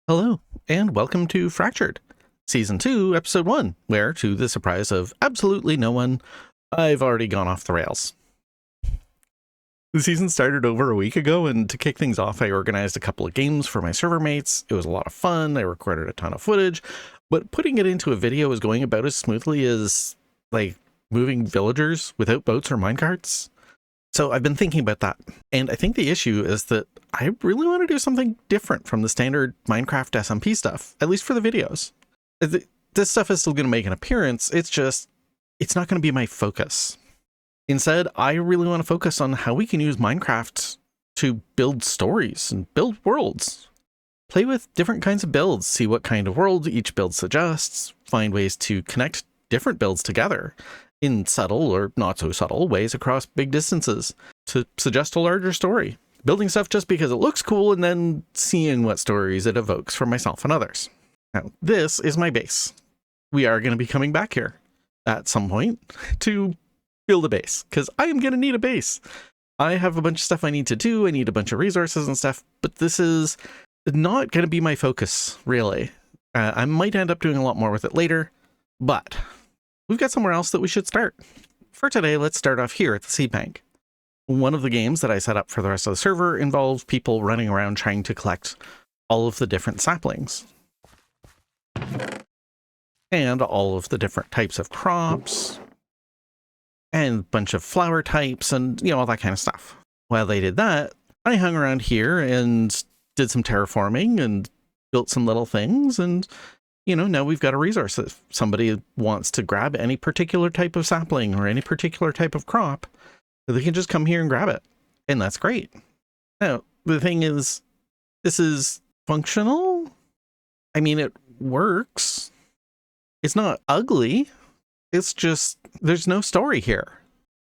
Hello, and welcome to Fractured, Season 2, Episode 1, where, to the surprise of absolutely no one, I've already gone off the rails. The season started over a week ago, and to kick things off, I organized a couple of games for my server mates. It was a lot of fun, I recorded a ton of footage, but putting it into a video is going about as smoothly as, like, moving villagers without boats or minecarts. So I've been thinking about that, and I think the issue is that I really want to do something different from the standard Minecraft SMP stuff, at least for the videos. This stuff is still going to make an appearance, it's not going to be my focus. Instead, I really want to focus on how we can use Minecraft to build stories and build worlds. Play with different kinds of builds, see what kind of world each build suggests, find ways to connect different builds together in subtle or not so subtle ways across big distances to suggest a larger story. Building stuff just because it looks cool and then seeing what stories it evokes for myself and others. Now, this is my base. We are going to be coming back here at some point to build a base because I am going to need a base. I have a bunch of stuff I need to do. I need a bunch of resources and stuff, but this is not going to be my focus, really. I might end up doing a lot more with it later, but we've got somewhere else that we should start. For today, let's start off here at the seed bank. One of the games that I set up for the rest of the server involves people running around trying to collect all of the different saplings. And all of the different types of crops. And a bunch of flower types and, all that kind of stuff. While they did that, I hung around here and did some terraforming and built some little things and now we've got a resource. If somebody wants to grab any particular type of sapling or any particular type of crop, they can just come here and grab it. And that's great. Now, the thing is, this is functional. I mean, it works. It's not ugly. It's just, there's no story here.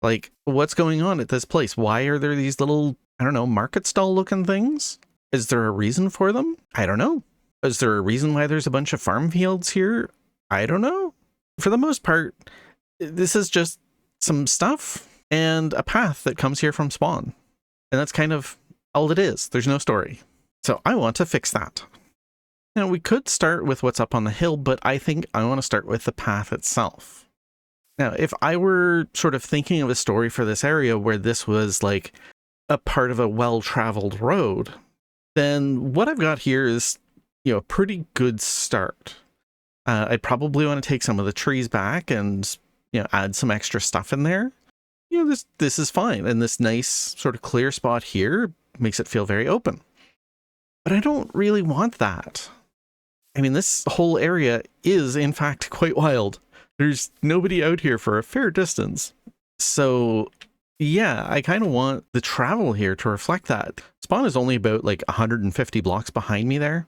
Like, what's going on at this place? Why are there these little, market stall looking things? Is there a reason for them? I don't know. Is there a reason why there's a bunch of farm fields here? I don't know. For the most part, this is just some stuff and a path that comes here from spawn. And that's kind of all it is. There's no story. So I want to fix that. Now, we could start with what's up on the hill, but I think I want to start with the path itself. Now, if I were sort of thinking of a story for this area where this was like a part of a well-traveled road, then what I've got here is a pretty good start. I'd probably want to take some of the trees back and, add some extra stuff in there. This is fine. And this nice sort of clear spot here makes it feel very open. But I don't really want that. I mean, this whole area is, in fact, quite wild. There's nobody out here for a fair distance. So, yeah, I kind of want the travel here to reflect that. Spawn is only about like 150 blocks behind me there.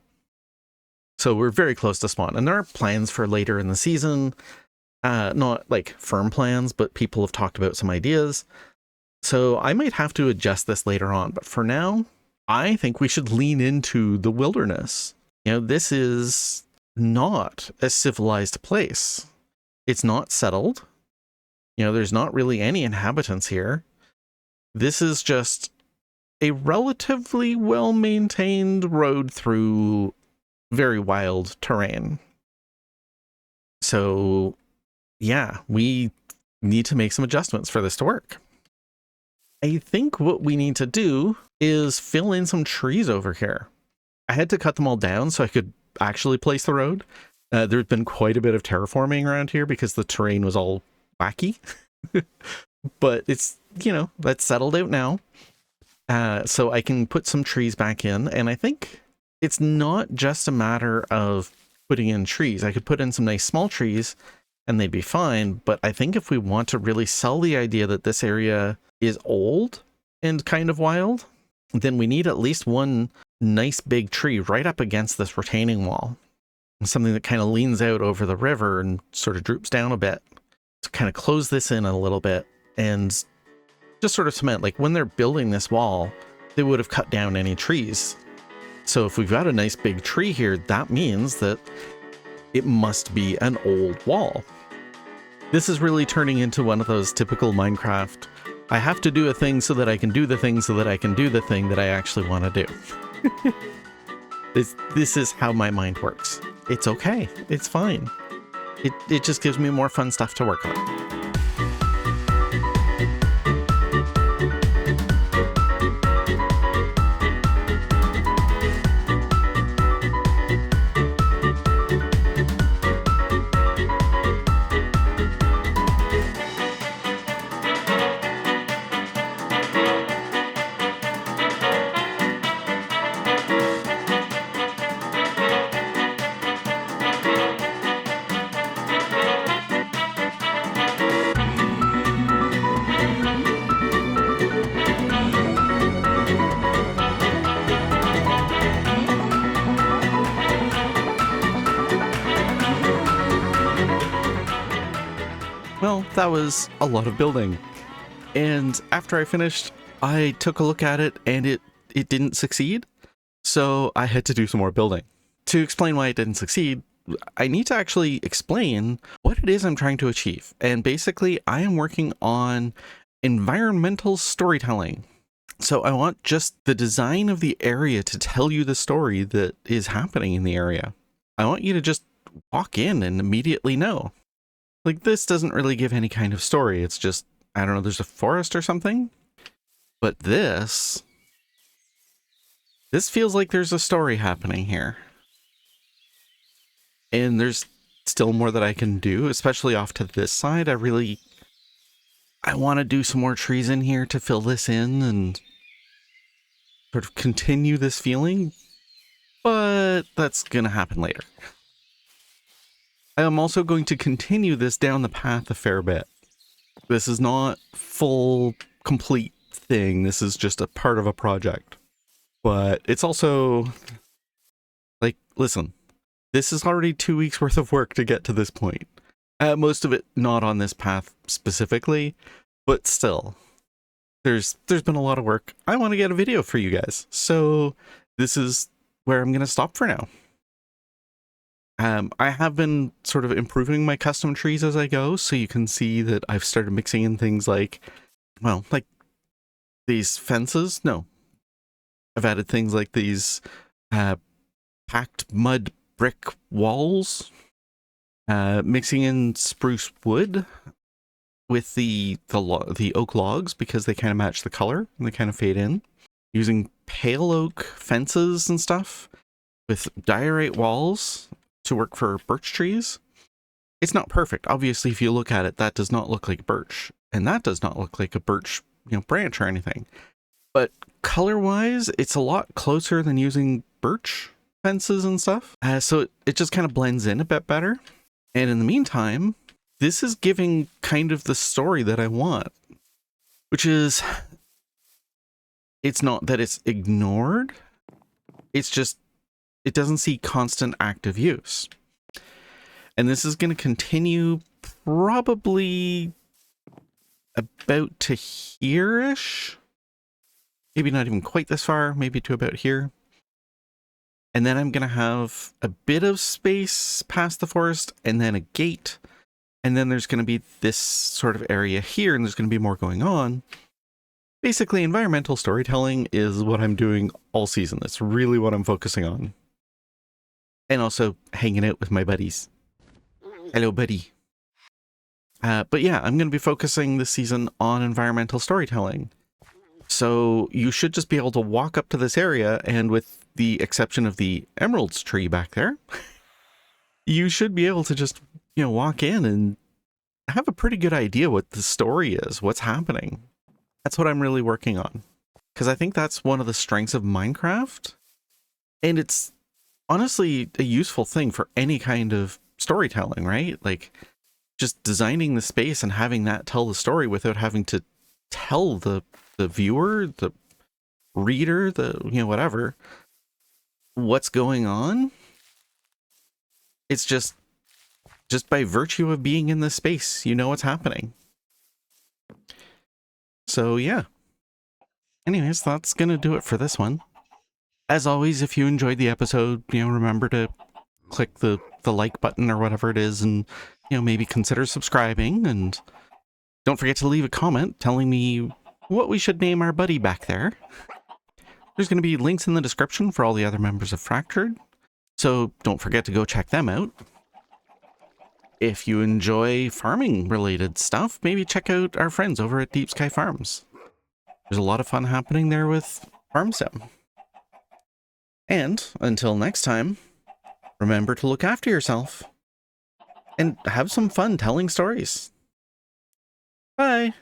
So we're very close to spawn, and there are plans for later in the season, not like firm plans, but people have talked about some ideas. So I might have to adjust this later on, but for now, I think we should lean into the wilderness. This is not a civilized place. It's not settled. There's not really any inhabitants here. This is just a relatively well-maintained road through very wild terrain. So yeah, we need to make some adjustments for this to work. I think what we need to do is fill in some trees over here. I had to cut them all down so I could actually place the road. There's been quite a bit of terraforming around here because the terrain was all wacky. But it's, that's settled out now. So I can put some trees back in, and I think it's not just a matter of putting in trees. I could put in some nice small trees and they'd be fine. But I think if we want to really sell the idea that this area is old and kind of wild, then we need at least one nice big tree right up against this retaining wall. Something that kind of leans out over the river and sort of droops down a bit to kind of close this in a little bit and just sort of cement, like when they're building this wall, they would have cut down any trees. So if we've got a nice big tree here, that means that it must be an old wall. This is really turning into one of those typical Minecraft, I have to do a thing so that I can do the thing so that I can do the thing that I actually want to do. This is how my mind works. It's okay. It's fine. It just gives me more fun stuff to work on. Well, that was a lot of building. And after I finished, I took a look at it and it didn't succeed. So I had to do some more building. To explain why it didn't succeed, I need to actually explain what it is I'm trying to achieve. And basically, I am working on environmental storytelling. So I want just the design of the area to tell you the story that is happening in the area. I want you to just walk in and immediately know. Like, this doesn't really give any kind of story. It's just, I don't know, there's a forest or something. But this feels like there's a story happening here. And there's still more that I can do, especially off to this side. I want to do some more trees in here to fill this in and sort of continue this feeling. But that's going to happen later. I am also going to continue this down the path a fair bit. This is not full, complete thing. This is just a part of a project. But it's also, like, listen, this is already 2 weeks worth of work to get to this point. Most of it not on this path specifically, but still, there's been a lot of work. I want to get a video for you guys. So this is where I'm going to stop for now. I have been sort of improving my custom trees as I go, so you can see that I've started mixing in things like, well, like these fences. No, I've added things like these packed mud brick walls, mixing in spruce wood with the oak logs because they kind of match the color and they kind of fade in, using pale oak fences and stuff with diorite walls to work for birch trees. It's not perfect. Obviously, if you look at it, that does not look like birch, and that does not look like a birch, branch or anything. But color-wise, it's a lot closer than using birch fences and stuff. So it just kind of blends in a bit better. And in the meantime, this is giving kind of the story that I want, which is, it's not that it's ignored. It's just, it doesn't see constant active use. And this is going to continue probably about to here-ish. Maybe not even quite this far, maybe to about here. And then I'm going to have a bit of space past the forest and then a gate. And then there's going to be this sort of area here and there's going to be more going on. Basically, environmental storytelling is what I'm doing all season. That's really what I'm focusing on. And also hanging out with my buddies. Hello, buddy. But yeah, I'm going to be focusing this season on environmental storytelling. So you should just be able to walk up to this area, and with the exception of the emeralds tree back there, you should be able to just, walk in and have a pretty good idea what the story is, what's happening. That's what I'm really working on. Because I think that's one of the strengths of Minecraft. And it's honestly a useful thing for any kind of storytelling, right? Like just designing the space and having that tell the story without having to tell the viewer, the reader, whatever, what's going on. It's just by virtue of being in this space, you know what's happening. So yeah. Anyways, that's gonna do it for this one. As always, if you enjoyed the episode, remember to click the like button or whatever it is, and maybe consider subscribing, and don't forget to leave a comment telling me what we should name our buddy back there. There's going to be links in the description for all the other members of Fractured, so don't forget to go check them out. If you enjoy farming related stuff, maybe check out our friends over at Deep Sky Farms. There's a lot of fun happening there with farm sim. And until next time, remember to look after yourself and have some fun telling stories. Bye.